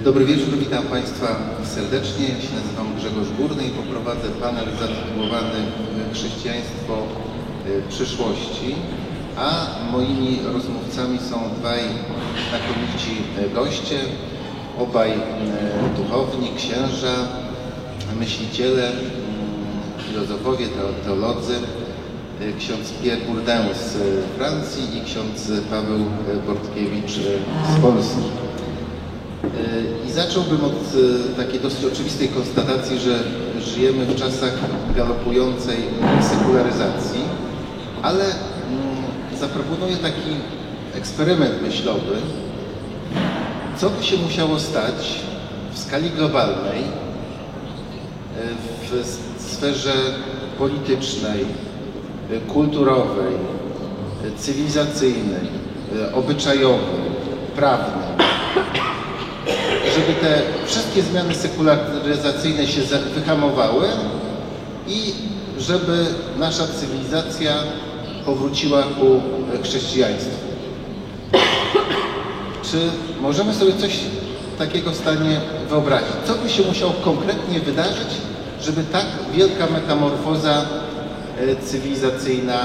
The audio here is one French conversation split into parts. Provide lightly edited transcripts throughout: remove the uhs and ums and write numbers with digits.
Dobry wieczór, witam Państwa serdecznie. Ja się nazywam Grzegorz Górny i poprowadzę panel zatytułowany Chrześcijaństwo przyszłości, a moimi rozmówcami są dwaj znakomici goście, obaj duchowni, księża, myśliciele, filozofowie, teolodzy, ksiądz Pierre Bourdin z Francji i ksiądz Paweł Bortkiewicz z Polski. I zacząłbym od takiej dosyć oczywistej konstatacji, że żyjemy w czasach galopującej sekularyzacji, ale zaproponuję taki eksperyment myślowy, co by się musiało stać w skali globalnej, w sferze politycznej, kulturowej, cywilizacyjnej, obyczajowej, prawnej, żeby te wszystkie zmiany sekularyzacyjne się wyhamowały i żeby nasza cywilizacja powróciła ku chrześcijaństwu. Czy możemy sobie coś takiego w stanie wyobrazić? Co by się musiało konkretnie wydarzyć, żeby tak wielka metamorfoza cywilizacyjna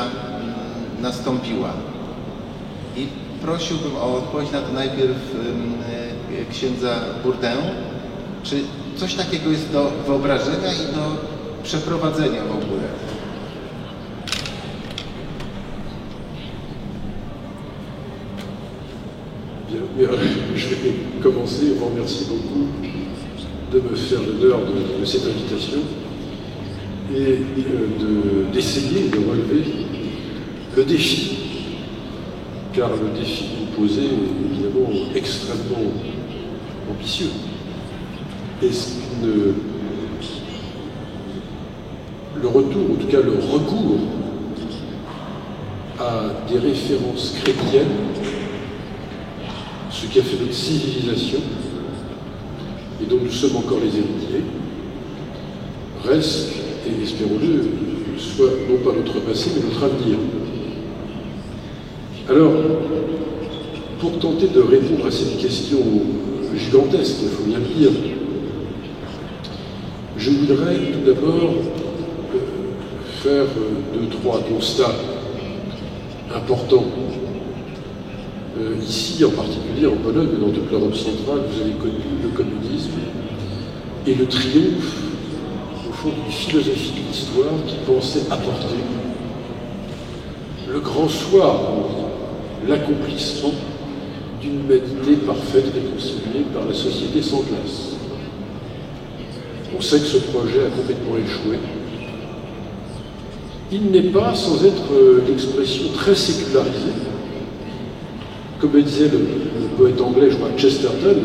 nastąpiła? I prosiłbym o odpowiedź na to najpierw księdza Bourdin. Czy coś takiego jest do wyobrażenia i do przeprowadzenia w ogóle? Bien, je vais commencer. Je vous remercie beaucoup de me faire l'honneur de cette invitation et d'essayer de relever le défi, car le défi posé est évidemment extrêmement ambitieux. Est-ce que le retour, en tout cas le recours à des références chrétiennes, ce qui a fait notre civilisation et dont nous sommes encore les héritiers, reste, et espérons-le, soit non pas notre passé, mais notre avenir. Alors, pour tenter de répondre à cette question gigantesque, il faut bien le dire, je voudrais tout d'abord faire deux, trois constats importants. Ici, en particulier en Pologne, mais dans toute l'Europe centrale, vous avez connu le communisme et le triomphe, au fond, d'une philosophie de l'histoire qui pensait apporter le grand soir, l'accomplissement d'une humanité parfaite réconciliée par la société sans classe. On sait que ce projet a complètement échoué. Il n'est pas sans être l'expression très sécularisée. Comme le disait le poète anglais, je crois, Chesterton,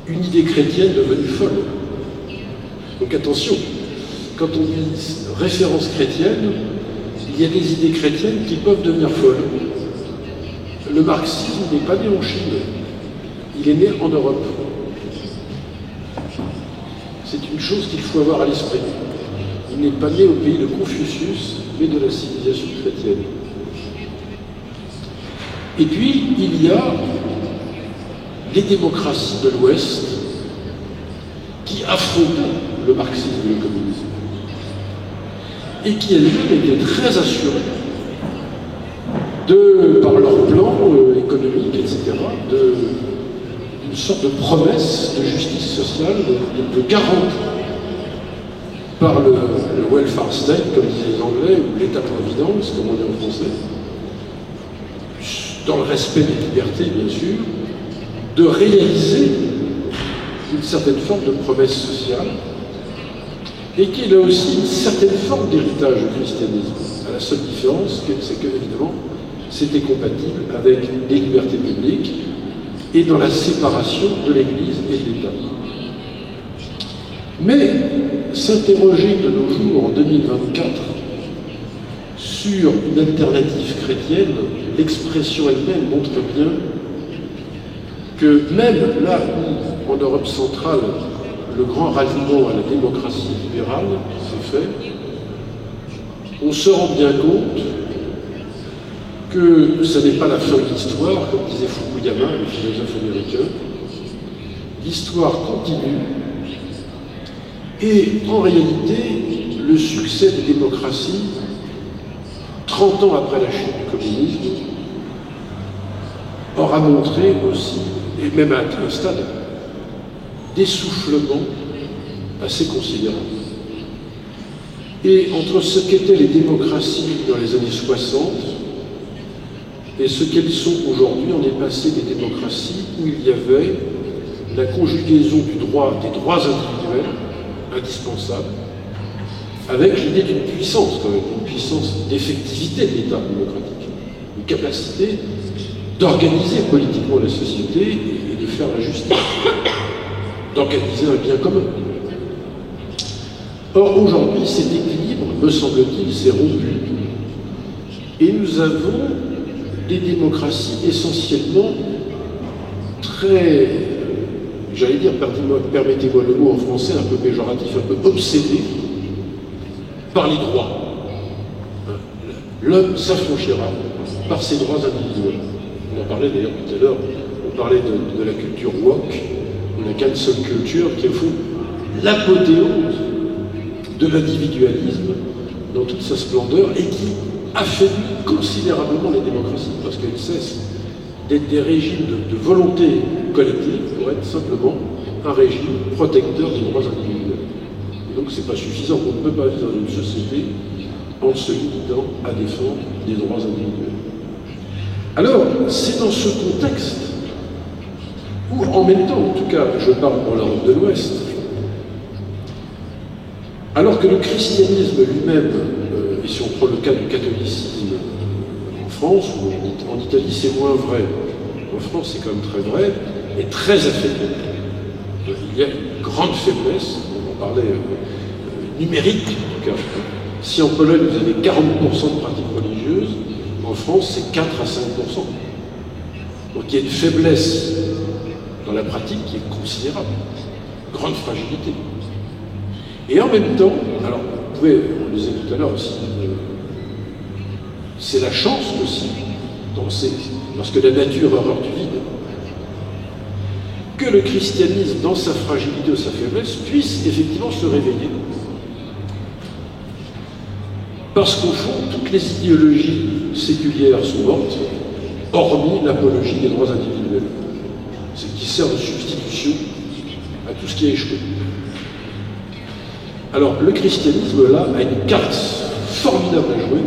une idée chrétienne devenue folle. Donc attention, quand on dit référence chrétienne, il y a des idées chrétiennes qui peuvent devenir folles. Le marxisme n'est pas né en Chine, il est né en Europe. C'est une chose qu'il faut avoir à l'esprit. Il n'est pas né au pays de Confucius, mais de la civilisation chrétienne. Et puis, il y a les démocraties de l'Ouest qui affrontaient le marxisme et le communisme. Et qui elles-mêmes étaient très assurées, par leur plan économique, etc., d'une sorte de promesse de justice sociale, de garantie par le welfare state, comme disaient les Anglais, ou l'État-providence, comme on dit en français, dans le respect des libertés, bien sûr, de réaliser une certaine forme de promesse sociale, et qui est là aussi une certaine forme d'héritage du christianisme, à la seule différence, c'est que, évidemment, c'était compatible avec les libertés publiques et dans la séparation de l'Église et de l'État. Mais s'interroger de nos jours, en 2024, sur une alternative chrétienne, l'expression elle-même montre bien que même là où, en Europe centrale, le grand ralliement à la démocratie libérale s'est fait, on se rend bien compte que ce n'est pas la fin de l'histoire, comme disait Fukuyama, le philosophe américain, l'histoire continue et en réalité le succès des démocraties 30 ans après la chute du communisme aura montré aussi, et même à un stade, d'essoufflement assez considérable. Et entre ce qu'étaient les démocraties dans les années 60 et ce qu'elles sont aujourd'hui, on est passé des démocraties où il y avait la conjugaison des droits individuels indispensables, avec l'idée d'une puissance, quand même, une puissance d'effectivité de l'État démocratique, une capacité d'organiser politiquement la société et de faire la justice, d'organiser un bien commun. Or, aujourd'hui, cet équilibre, me semble-t-il, s'est rompu. Et nous avons des démocraties essentiellement très, j'allais dire, permettez-moi le mot en français un peu péjoratif, un peu obsédées par les droits. L'homme s'affranchira par ses droits individuels. On en parlait d'ailleurs tout à l'heure, on parlait de la culture woke, de la cancel culture, qui est au fond l'apothéose de l'individualisme dans toute sa splendeur et qui affaiblit considérablement les démocraties, parce qu'elles cessent d'être des régimes de volonté collective pour être simplement un régime protecteur des droits individuels. Et donc c'est pas suffisant, on ne peut pas vivre dans une société en se limitant à défendre des droits individuels. Alors, c'est dans ce contexte où, en même temps, en tout cas, je parle pour l'Europe de l'Ouest, alors que le christianisme lui-même, et si on prend le cas du catholicisme en France, ou en Italie c'est moins vrai, en France c'est quand même très vrai, est très affaibli. Il y a une grande faiblesse, on en parlait numérique en tout cas. Si en Pologne vous avez 40% de pratiques religieuses, en France c'est 4 à 5%. Donc il y a une faiblesse dans la pratique qui est considérable, grande fragilité. Et en même temps, alors vous pouvez, on le disait tout à l'heure aussi, c'est la chance aussi, parce que la nature a horreur du vide, que le christianisme, dans sa fragilité ou sa faiblesse, puisse effectivement se réveiller. Parce qu'au fond, toutes les idéologies séculières sont mortes, hormis l'apologie des droits individuels. C'est qui sert de substitution à tout ce qui a échoué. Alors, le christianisme, là, a une carte formidable à jouer,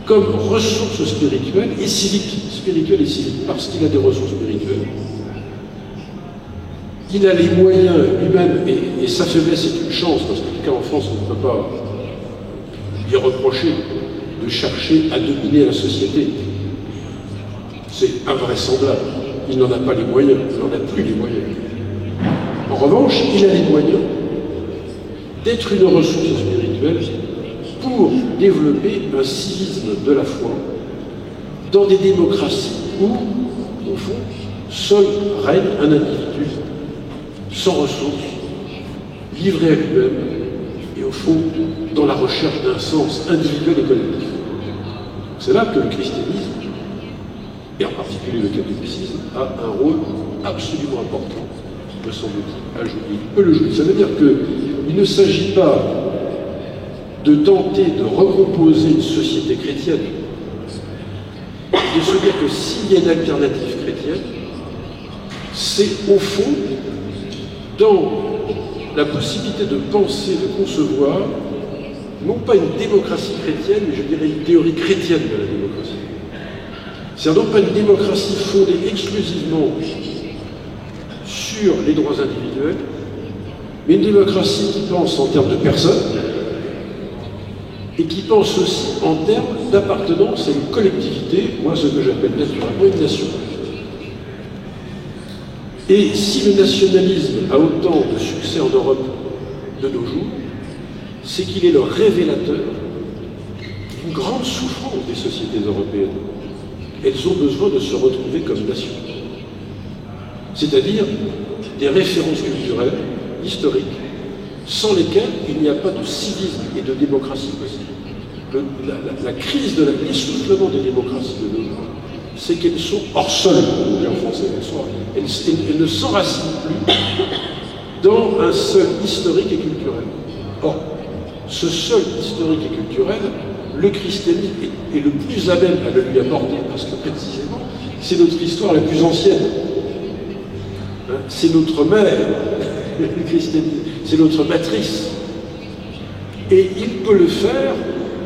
comme ressource spirituelle et civique, parce qu'il a des ressources spirituelles. Il a les moyens lui-même, et sa faiblesse est une chance, parce qu'en tout cas en France, on ne peut pas lui reprocher de chercher à dominer la société. C'est invraisemblable. Il n'en a pas les moyens, il n'en a plus les moyens. En revanche, il a les moyens d'être une ressource spirituelle pour développer un civisme de la foi dans des démocraties où, au fond, seul règne un individu sans ressources, livré à lui-même, et au fond, dans la recherche d'un sens individuel et collectif. C'est là que le christianisme, et en particulier le catholicisme, a un rôle absolument important, me semble-t-il, à jouer. Il peut le jouer. Ça veut dire qu'il ne s'agit pas de tenter de recomposer une société chrétienne, de se dire que s'il y a une alternative chrétienne, c'est au fond dans la possibilité de penser, de concevoir, non pas une démocratie chrétienne, mais je dirais une théorie chrétienne de la démocratie. C'est-à-dire non pas une démocratie fondée exclusivement sur les droits individuels, mais une démocratie qui pense en termes de personnes et qui pense aussi en termes d'appartenance à une collectivité, moi ce que j'appelle naturellement une nation. Et si le nationalisme a autant de succès en Europe de nos jours, c'est qu'il est le révélateur d'une grande souffrance des sociétés européennes. Elles ont besoin de se retrouver comme nation. C'est-à-dire des références culturelles, historiques, sans lesquelles il n'y a pas de civisme et de démocratie possible. La crise de l'essoufflement des démocraties de nos jours, c'est qu'elles sont hors sol, on dit en France, elle ne s'enracine plus dans un seul historique et culturel. Or, ce seul historique et culturel, le christianisme est le plus à même à le lui apporter, parce que précisément, c'est notre histoire la plus ancienne. C'est notre mère, le christianisme, c'est notre matrice. Et il peut le faire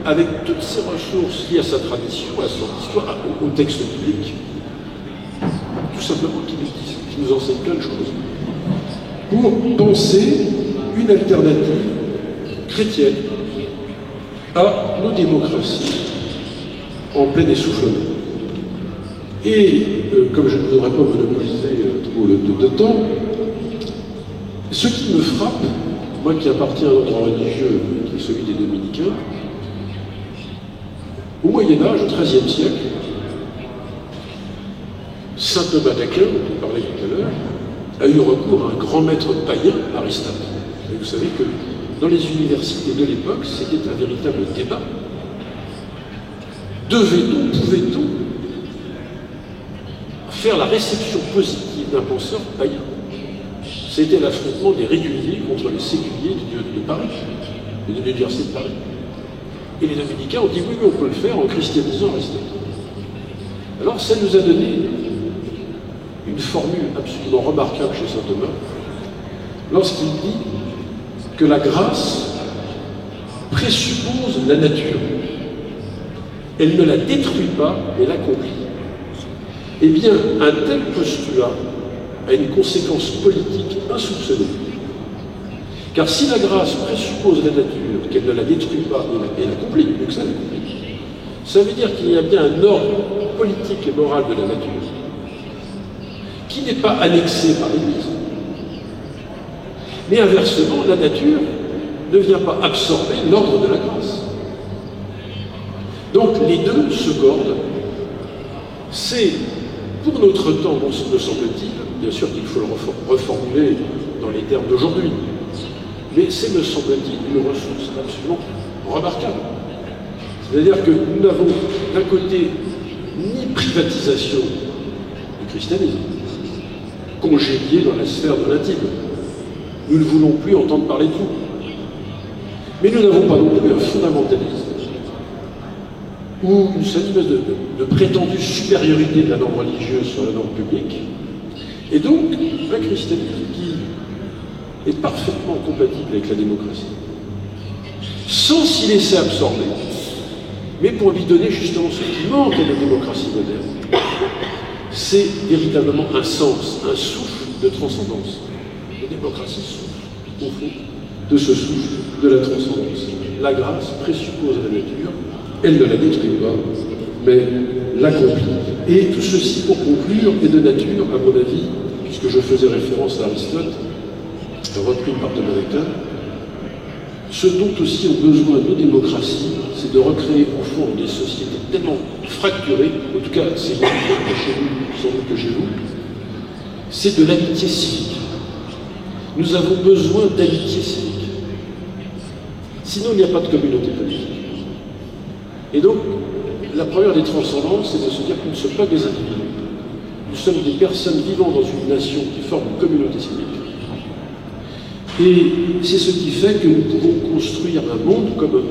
avec toutes ces ressources liées à sa tradition, à son histoire, au texte biblique, tout simplement qui nous enseigne plein de choses, pour penser une alternative chrétienne à nos démocraties en plein essoufflement. Et comme je ne voudrais pas monopoliser trop de temps, ce qui me frappe, moi qui appartiens à un ordre religieux qui est celui des dominicains, au Moyen-Âge, au XIIIe siècle, saint Thomas d'Aquin, dont on parlait tout à l'heure, a eu recours à un grand maître païen, Aristote. Et vous savez que dans les universités de l'époque, c'était un véritable débat. Devait-on, pouvait-on faire la réception positive d'un penseur païen? C'était l'affrontement des réguliers contre les séculiers de Paris, et de l'université de Paris. Et les dominicains ont dit oui, mais on peut le faire en christianisant Aristote. Alors ça nous a donné une formule absolument remarquable chez saint Thomas, lorsqu'il dit que la grâce présuppose la nature. Elle ne la détruit pas, mais l'accomplit. Eh bien, un tel postulat a une conséquence politique insoupçonnée. Car si la grâce présuppose la nature, qu'elle ne la détruit pas et l'accomplit, mieux que ça l'accomplit, ça veut dire qu'il y a bien un ordre politique et moral de la nature qui n'est pas annexé par l'Église. Mais inversement, la nature ne vient pas absorber l'ordre de la grâce. Donc les deux se cordent. C'est, pour notre temps, me semble-t-il, bien sûr qu'il faut le reformuler dans les termes d'aujourd'hui, mais c'est, me semble-t-il, une ressource absolument remarquable. C'est-à-dire que nous n'avons d'un côté ni privatisation du christianisme, congédié dans la sphère de l'intime. Nous ne voulons plus entendre parler de vous. Mais nous n'avons pas non plus un fondamentalisme ou une espèce de prétendue supériorité de la norme religieuse sur la norme publique, et donc un christianisme qui est parfaitement compatible avec la démocratie, sans s'y laisser absorber, mais pour lui donner justement ce qui manque à la démocratie moderne. C'est véritablement un sens, un souffle de transcendance. La démocratie souffle, au fond, de ce souffle de la transcendance. La grâce présuppose la nature, elle ne la détruit pas, mais l'accomplit. Et tout ceci, pour conclure, est de nature, à mon avis, puisque je faisais référence à Aristote, repris par Thomas d'Aquin, ce dont aussi ont besoin nos démocraties, c'est de recréer au fond des sociétés tellement fracturées, en tout cas c'est chez nous, sans doute que chez vous, c'est de l'amitié civique. Nous avons besoin d'amitié civique. Sinon, il n'y a pas de communauté politique. Et donc, la première des transcendances, c'est de se dire que nous ne sommes pas des individus. Nous sommes des personnes vivant dans une nation qui forme une communauté civique. Et c'est ce qui fait que nous pouvons construire un monde commun,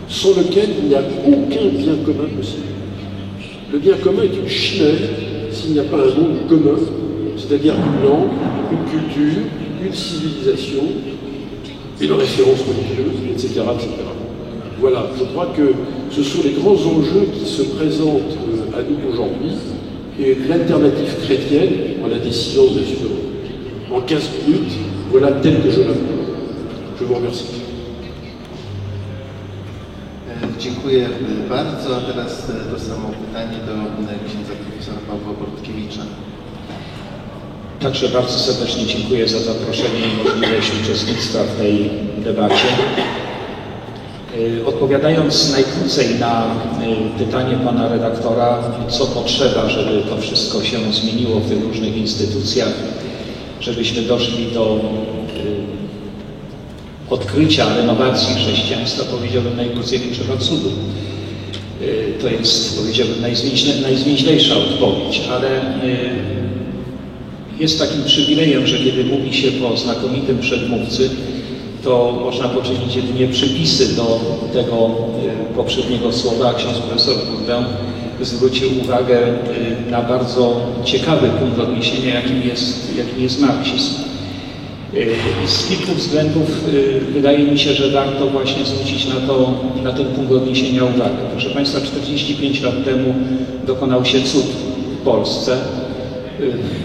sans lequel il n'y a aucun bien commun possible. Le bien commun est une chimère s'il n'y a pas un monde commun, c'est-à-dire une langue, une culture, une civilisation, une référence religieuse, etc., etc. Voilà, je crois que ce sont les grands enjeux qui se présentent à nous aujourd'hui, et l'alternative chrétienne, on l'a décidé bien sûr en 15 minutes, voilà tel que je la vois. Je vous remercie. Dziękuję bardzo. A teraz to samo pytanie do księdza profesora Pawła Bortkiewicza. Także bardzo serdecznie dziękuję za zaproszenie i możliwość uczestnictwa w tej debacie. Odpowiadając najkrócej na pytanie pana redaktora, co potrzeba, żeby to wszystko się zmieniło w tych różnych instytucjach, żebyśmy doszli do odkrycia, renowacji chrześcijaństwa, powiedziałbym najkrócej, trzeba cudu. To jest, powiedziałbym, najzwięźlejsza odpowiedź, ale jest takim przywilejem, że kiedy mówi się po znakomitym przedmówcy, to można poczynić jedynie przypisy do tego poprzedniego słowa, a ksiądz profesor Bourdain zwrócił uwagę na bardzo ciekawy punkt odniesienia, jakim jest marksizm. Z kilku względów wydaje mi się, że warto właśnie zwrócić na ten punkt odniesienia uwagę. Proszę Państwa, 45 lat temu dokonał się cud w Polsce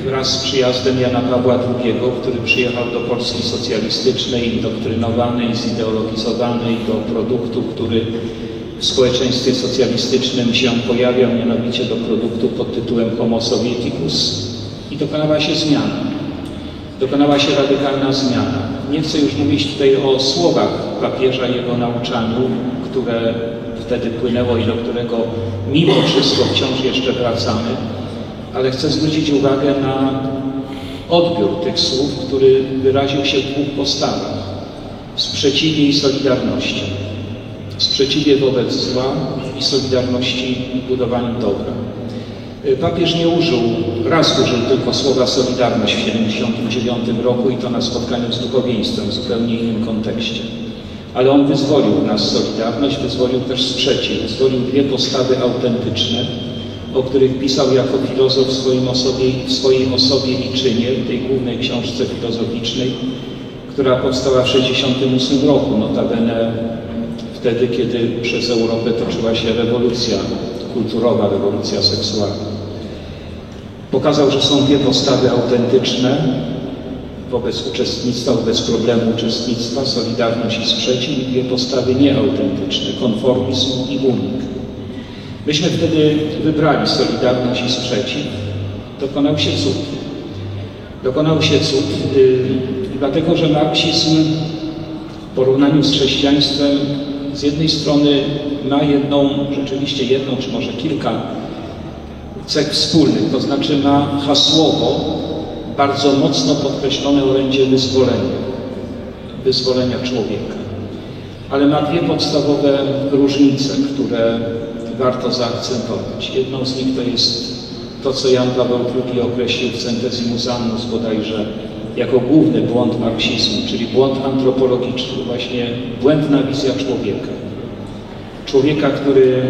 wraz z przyjazdem Jana Pawła II, który przyjechał do Polski socjalistycznej, indoktrynowanej, zideologizowanej, do produktu, który w społeczeństwie socjalistycznym się pojawiał, mianowicie do produktu pod tytułem Homo Sovieticus, i dokonała się zmiana. Dokonała się radykalna zmiana. Nie chcę już mówić tutaj o słowach papieża, jego nauczaniu, które wtedy płynęło i do którego mimo wszystko wciąż jeszcze wracamy, ale chcę zwrócić uwagę na odbiór tych słów, który wyraził się w dwóch postawach: w sprzeciwie i solidarności. W sprzeciwie wobec zła i solidarności w budowaniu dobra. Papież nie użył, raz użył tylko słowa solidarność w 1979 roku i to na spotkaniu z duchowieństwem w zupełnie innym kontekście. Ale on wyzwolił w nas solidarność, wyzwolił też sprzeciw, wyzwolił dwie postawy autentyczne, o których pisał jako filozof w swojej osobie i czynie, w tej głównej książce filozoficznej, która powstała w 1968 roku, notabene wtedy, kiedy przez Europę toczyła się rewolucja kulturowa, rewolucja seksualna. Pokazał, że są dwie postawy autentyczne wobec uczestnictwa, wobec problemu uczestnictwa, solidarność i sprzeciw, i dwie postawy nieautentyczne, konformizm i unik. Myśmy wtedy wybrali solidarność i sprzeciw. Dokonał się cud. Dokonał się cud, dlatego że marksizm w porównaniu z chrześcijaństwem z jednej strony ma rzeczywiście jedną, czy może kilka cech wspólnych, to znaczy ma hasłowo bardzo mocno podkreślone orędzie wyzwolenia człowieka. Ale ma dwie podstawowe różnice, które warto zaakcentować. Jedną z nich to jest to, co Jan Paweł II określił w Centesimus Annus bodajże jako główny błąd marksizmu, czyli błąd antropologiczny, właśnie błędna wizja człowieka. Człowieka, który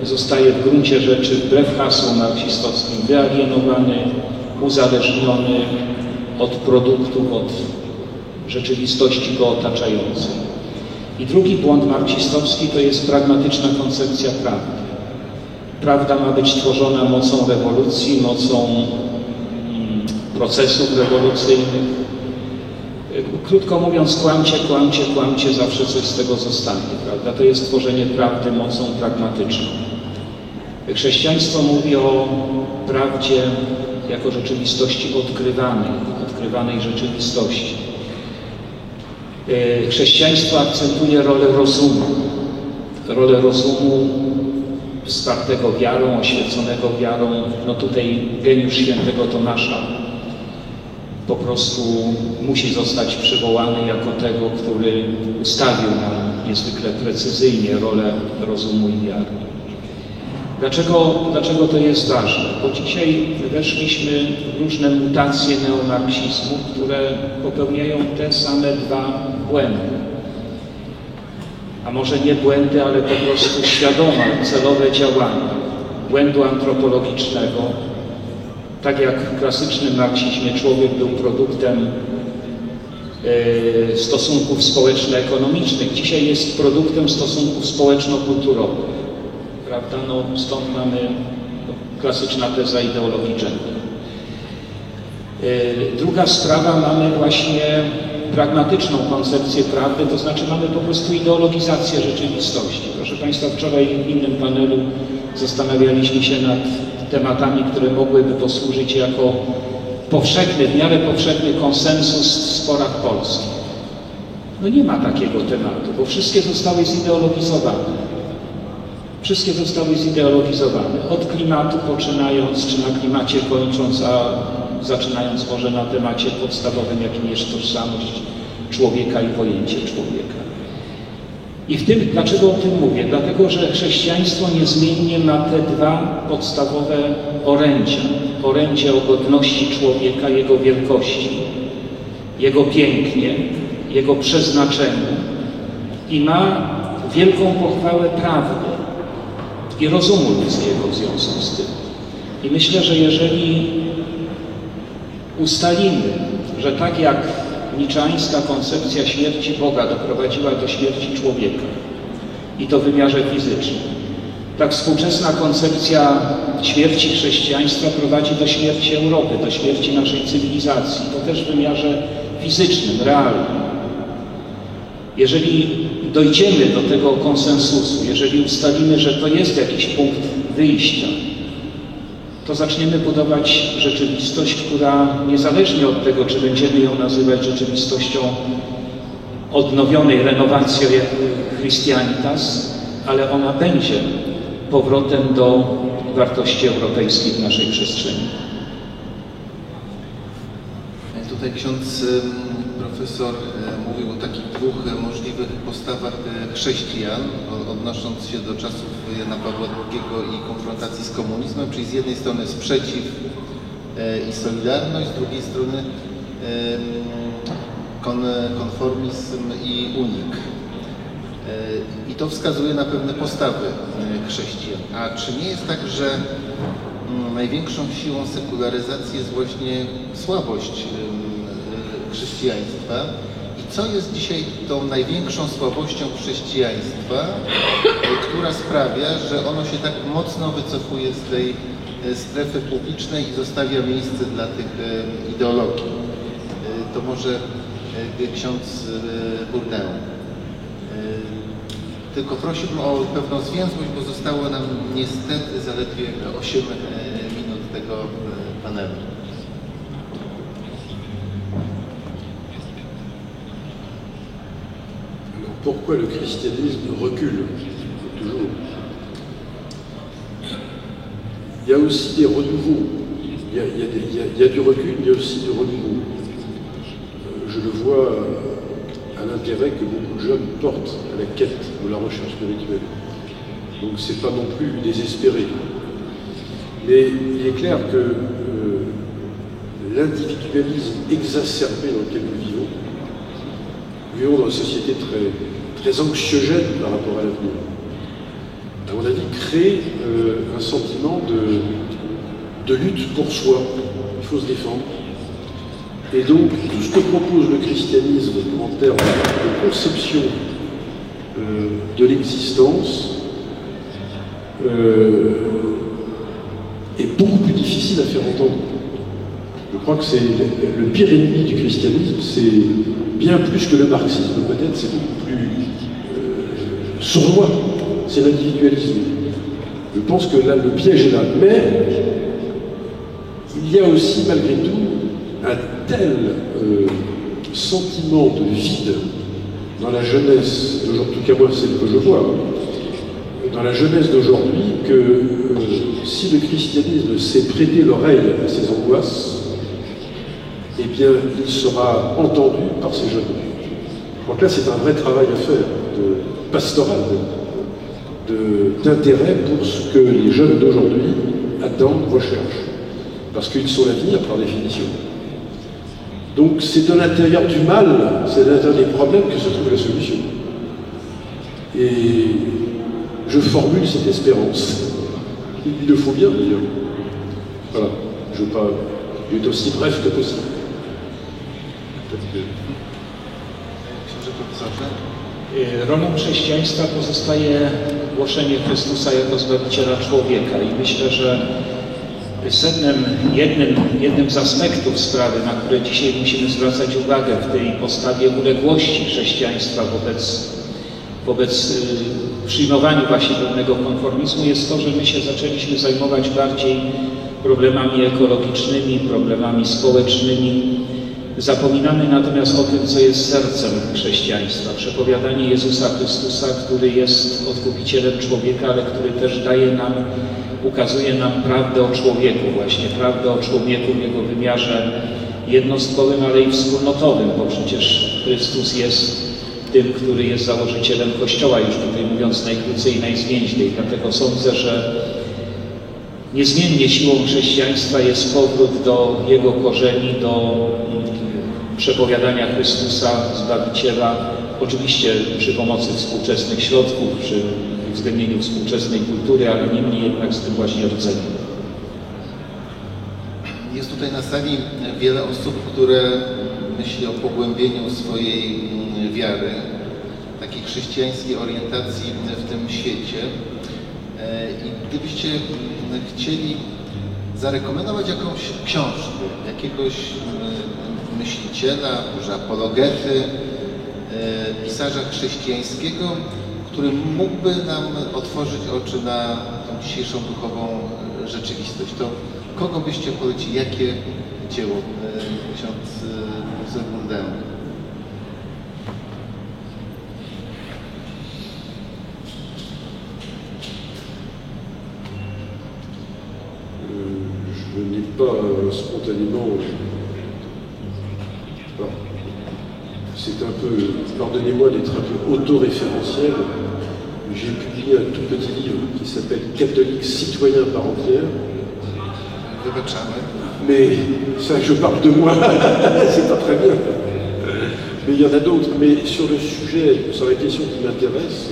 zostaje w gruncie rzeczy wbrew hasłom marksistowskim wyalienowany, uzależniony od produktów, od rzeczywistości go otaczającej. I drugi błąd marksistowski to jest pragmatyczna koncepcja prawdy. Prawda ma być tworzona mocą rewolucji, mocą procesów rewolucyjnych. Krótko mówiąc, kłamcie, kłamcie, kłamcie, zawsze coś z tego zostanie, prawda? To jest tworzenie prawdy mocą pragmatyczną. Chrześcijaństwo mówi o prawdzie jako rzeczywistości odkrywanej rzeczywistości. Chrześcijaństwo akcentuje rolę rozumu wspartego wiarą, oświeconego wiarą. No tutaj geniusz świętego Tomasza po prostu musi zostać przywołany jako tego, który ustawił nam niezwykle precyzyjnie rolę rozumu i wiary. Dlaczego to jest ważne? Bo dzisiaj weszliśmy w różne mutacje neomarksizmu, które popełniają te same dwa błędy. A może nie błędy, ale po prostu świadome, celowe działania. Błędu antropologicznego. Tak jak w klasycznym marksizmie człowiek był produktem stosunków społeczno-ekonomicznych, dzisiaj jest produktem stosunków społeczno-kulturowych. Prawda? No, stąd mamy klasyczna teza ideologii gender. Druga sprawa, mamy właśnie pragmatyczną koncepcję prawdy, to znaczy mamy po prostu ideologizację rzeczywistości. Proszę Państwa, wczoraj w innym panelu zastanawialiśmy się nad tematami, które mogłyby posłużyć jako powszechny, w miarę powszechny konsensus w sporach polskich. No nie ma takiego tematu, bo wszystkie zostały zideologizowane. Wszystkie zostały zideologizowane. Od klimatu poczynając, czy na klimacie kończąc, a zaczynając może na temacie podstawowym, jakim jest tożsamość człowieka i pojęcie człowieka. I w tym, dlaczego o tym mówię? Dlatego, że chrześcijaństwo niezmiennie ma te dwa podstawowe orędzia. Orędzie o godności człowieka, jego wielkości, jego pięknie, jego przeznaczeniu i ma wielką pochwałę prawdy i rozumu ludzkiego w związku z tym. I myślę, że jeżeli ustalimy, że tak jak niczeańska koncepcja śmierci Boga doprowadziła do śmierci człowieka i to w wymiarze fizycznym, tak współczesna koncepcja śmierci chrześcijaństwa prowadzi do śmierci Europy, do śmierci naszej cywilizacji, to też w wymiarze fizycznym, realnym. Jeżeli dojdziemy do tego konsensusu, jeżeli ustalimy, że to jest jakiś punkt wyjścia, to zaczniemy budować rzeczywistość, która niezależnie od tego, czy będziemy ją nazywać rzeczywistością odnowionej, renowacją Christianitas, ale ona będzie powrotem do wartości europejskich w naszej przestrzeni. Tutaj ksiądz profesor mówił o takich dwóch możliwych postawach chrześcijan, odnosząc się do czasów Jana Pawła II i konfrontacji z komunizmem, czyli z jednej strony sprzeciw i solidarność, z drugiej strony konformizm i unik. I to wskazuje na pewne postawy chrześcijan. A czy nie jest tak, że największą siłą sekularyzacji jest właśnie słabość chrześcijaństwa? I co jest dzisiaj tą największą słabością chrześcijaństwa, która sprawia, że ono się tak mocno wycofuje z tej strefy publicznej i zostawia miejsce dla tych ideologii? To może ksiądz Bourdain. Tylko prosiłbym o pewną zwięzłość, bo zostało nam niestety zaledwie 8 minut tego panelu. Alors pourquoi le christianisme recule toujours? Il y a aussi des renouveaux. Il y a du recul, il y a aussi du renouveau. Je le vois à l'intérêt que beaucoup de jeunes portent à la quête de la recherche spirituelle. Donc c'est pas non plus désespéré. Mais il est clair que l'individualisme exacerbé dans lequel nous vivons dans une société très anxiogène par rapport à l'avenir, à mon avis, crée un sentiment de lutte pour soi. Il faut se défendre. Et donc, tout ce que propose le christianisme en termes de conception de l'existence est beaucoup plus difficile à faire entendre. Je crois que c'est le pire ennemi du christianisme, c'est bien plus que le marxisme, peut-être, c'est beaucoup plus sournois, c'est l'individualisme. Je pense que là, le piège est là. Mais il y a aussi, malgré tout, un tel sentiment de vide dans la jeunesse d'aujourd'hui, en tout cas moi c'est ce que je vois, dans la jeunesse d'aujourd'hui, que si le christianisme sait prêter l'oreille à ces angoisses, eh bien il sera entendu par ces jeunes. Donc là c'est un vrai travail à faire, de pastoral, d'intérêt pour ce que les jeunes d'aujourd'hui attendent, recherchent, parce qu'ils sont l'avenir par définition. Donc c'est de l'intérieur du mal, c'est de l'intérieur des problèmes que se trouve la solution. Et je formule cette espérance. Il le faut bien d'ailleurs. Voilà, je ne veux pas être aussi bref que possible. Rolą chrześcijaństwa pozostaje głoszenie Chrystusa jako Zbawiciela człowieka i myślę, że jednym z aspektów sprawy, na które dzisiaj musimy zwracać uwagę w tej postawie uległości chrześcijaństwa wobec przyjmowaniu właśnie pewnego konformizmu, jest to, że my się zaczęliśmy zajmować bardziej problemami ekologicznymi, problemami społecznymi. Zapominamy natomiast o tym, co jest sercem chrześcijaństwa. Przepowiadanie Jezusa Chrystusa, który jest odkupicielem człowieka, ale który też ukazuje nam prawdę o człowieku, właśnie prawdę o człowieku w jego wymiarze jednostkowym, ale i wspólnotowym, bo przecież Chrystus jest tym, który jest założycielem Kościoła, już tutaj mówiąc najkrócej i najzwięźlej. Dlatego sądzę, że niezmiennie siłą chrześcijaństwa jest powrót do jego korzeni, do przepowiadania Chrystusa, Zbawiciela, oczywiście przy pomocy współczesnych środków, przy uwzględnieniu współczesnej kultury, ale niemniej jednak z tym właśnie rdzeniem. Jest tutaj na sali wiele osób, które myśli o pogłębieniu swojej wiary, takiej chrześcijańskiej orientacji w tym świecie. I gdybyście chcieli zarekomendować jakąś książkę, jakiegoś myśliciela, może apologety, pisarza chrześcijańskiego, który mógłby nam otworzyć oczy na tą dzisiejszą duchową rzeczywistość, to kogo byście polecili? Jakie dzieło? Ksiądz profesor Bourdain. Je n'ai pas spontanément... C'est un peu, pardonnez-moi d'être un peu auto-référentiel, j'ai publié un tout petit livre qui s'appelle Catholique citoyen par entière. Mais ça, je parle de moi, c'est pas très bien. Mais il y en a d'autres. Mais sur le sujet, sur la question qui m'intéresse,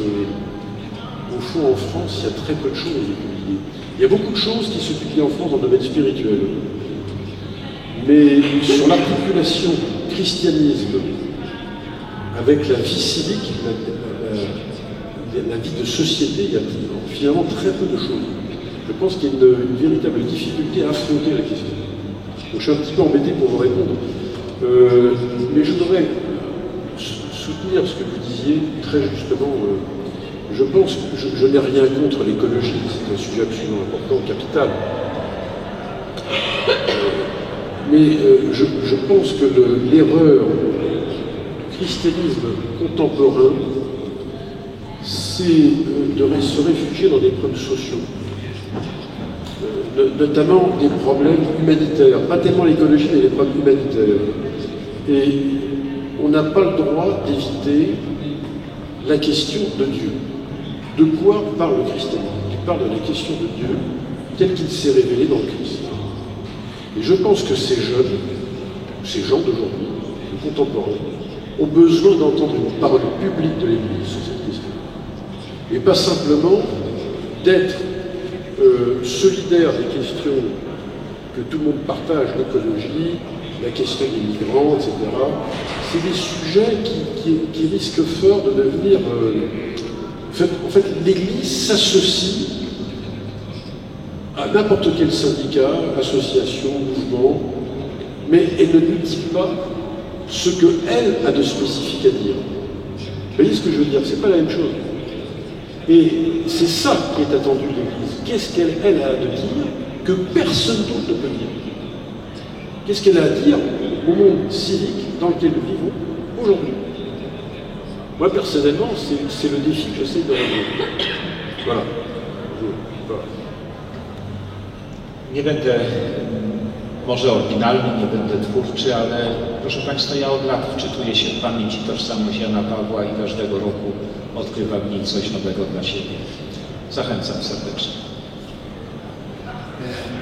au fond, en France, il y a très peu de choses publiées. Il y a beaucoup de choses qui se publient en France dans le domaine spirituel. Mais sur l'articulation christianisme avec la vie civique, la vie de société, il y a finalement très peu de choses. Je pense qu'il y a une véritable difficulté à affronter la question. Donc je suis un petit peu embêté pour vous répondre. Mais je voudrais soutenir ce que vous disiez très justement. Je pense que je n'ai rien contre l'écologie, c'est un sujet absolument important, capital. Mais je pense que l'erreur du christianisme contemporain, c'est de se réfugier dans des problèmes sociaux, notamment des problèmes humanitaires, pas tellement l'écologie, mais les problèmes humanitaires. Et on n'a pas le droit d'éviter la question de Dieu. De quoi parle le christianisme? Il parle de la question de Dieu tel qu'il s'est révélé dans le Christ. Et je pense que ces jeunes, ces gens d'aujourd'hui, les contemporains, ont besoin d'entendre une parole publique de l'Église sur cette question. Et pas simplement d'être solidaire des questions que tout le monde partage, l'écologie, la question des migrants, etc. C'est des sujets qui risquent fort de devenir... En fait, l'Église s'associe à n'importe quel syndicat, association, mouvement, mais elle ne nous dit pas ce qu'elle a de spécifique à dire. Vous voyez ce que je veux dire? C'est pas la même chose. Et c'est ça qui est attendu de l'Église. Qu'est-ce qu'elle a à dire que personne d'autre ne peut dire? Qu'est-ce qu'elle a à dire au monde civique dans lequel nous vivons aujourd'hui? Moi, personnellement, c'est le défi que j'essaie de relever. Voilà. Nie będę może oryginalny, nie będę twórczy, ale proszę Państwa, ja od lat wczytuję się w pamięć i tożsamość Jana Pawła i każdego roku odkrywam w niej coś nowego dla siebie. Zachęcam serdecznie.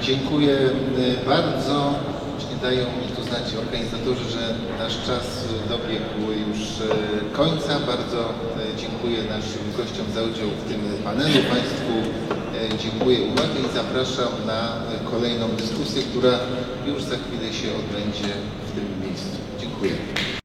Dziękuję bardzo. Właśnie dają mi tu znać organizatorzy, że nasz czas dobiegł już końca. Bardzo dziękuję naszym gościom za udział w tym panelu. Państwu dziękuję uwagę i zapraszam na kolejną dyskusję, która już za chwilę się odbędzie w tym miejscu. Dziękuję.